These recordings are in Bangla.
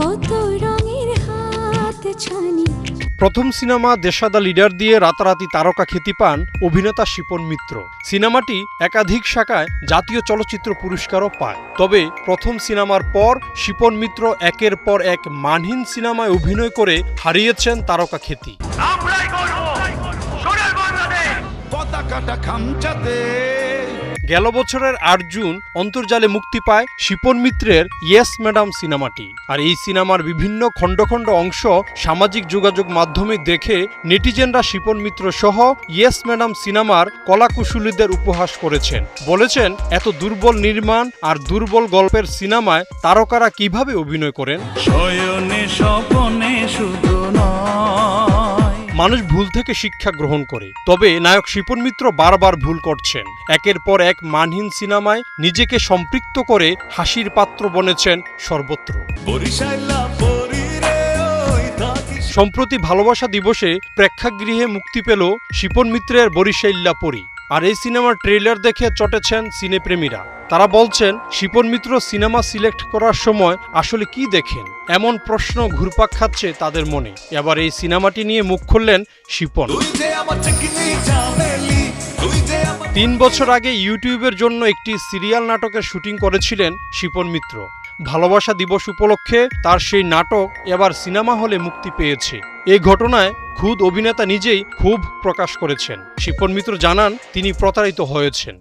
কত রঙের হাত ছানি। প্রথম সিনেমা দেশাদা লিডার দিয়ে রাতারাতি তারকা খ্যাতি পান অভিনেতা শিপন মিত্র। সিনেমাটি একাধিক শাখায় জাতীয় চলচ্চিত্র পুরস্কারও পায়। তবে প্রথম সিনেমার পর শিপন মিত্র একের পর এক মানহীন সিনেমায় অভিনয় করে হারিয়েছেন তারকা খ্যাতি। গেল বছরের ৮ জুন অন্তর্জালে মুক্তি পায় শিপন মিত্রের ইয়েস ম্যাডাম সিনেমাটি। আর এই সিনেমার বিভিন্ন খণ্ড খণ্ড অংশ সামাজিক যোগাযোগ মাধ্যমে দেখে নেটিজেনরা শিপন মিত্র সহ ইয়েস ম্যাডাম সিনেমার কলাকুশলীদের উপহাস করেছেন। বলেছেন, এত দুর্বল নির্মাণ আর দুর্বল গল্পের সিনেমায় তারকারা কিভাবে অভিনয় করেন। মানুষ ভুল থেকে শিক্ষা গ্রহণ করে, তবে নায়ক শিপন মিত্র বারবার ভুল করছেন। একের পর এক মানহীন সিনেমায় নিজেকে সম্পৃক্ত করে হাসির পাত্র বনেছেন সর্বত্র। সম্প্রতি ভালোবাসা দিবসে প্রেক্ষাগৃহে মুক্তি পেল শিপন মিত্রের বরিশাইল্লা পরী। আর এই সিনেমার ট্রেলার দেখে চটেছেন সিনেপ্রেমীরা। তারা বলছেন, শিপন মিত্র সিনেমা সিলেক্ট করার সময় আসলে কি দেখেন, এমন প্রশ্ন ঘুরপাক খাচ্ছে তাদের মনে। এবার এই সিনেমাটি নিয়ে মুখ খুললেন শিপন। ৩ বছর আগে ইউটিউবের জন্য একটি সিরিয়াল নাটকের শুটিং করেছিলেন শিপন মিত্র। ভালোবাসা দিবস উপলক্ষে তার সেই নাটক এবার সিনেমা হলে মুক্তি পেয়েছে। এই ঘটনায় খুদ অভিনেতা নিজেই ক্ষোভ প্রকাশ করেছেন। শিপন মিত্র জানান, তিনি প্রতারিত হয়েছেন।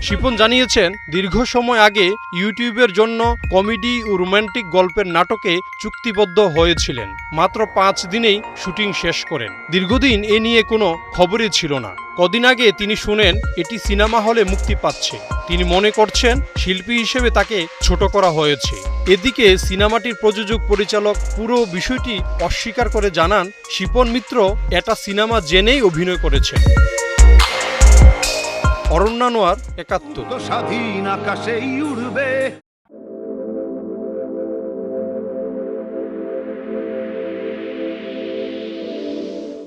শিপন জানিয়েছেন, দীর্ঘ সময় আগে ইউটিউবের জন্য কমেডি ও রোমান্টিক গল্পের নাটকে চুক্তিবদ্ধ হয়েছিলেন। মাত্র 5 দিনেই শুটিং শেষ করেন। দীর্ঘদিন এ নিয়ে কোনো খবরই ছিল না। কদিন আগে তিনি শুনেন এটি সিনেমা হলে মুক্তি পাচ্ছে। তিনি মনে করছেন শিল্পী হিসেবে তাকে ছোট করা হয়েছে। এদিকে সিনেমাটির প্রযোজক পরিচালক পুরো বিষয়টি অস্বীকার করে জানান, শিপন মিত্র এটা সিনেমা জেনেই অভিনয় করেছেন। অরণ্য আনোয়ার, ৭১।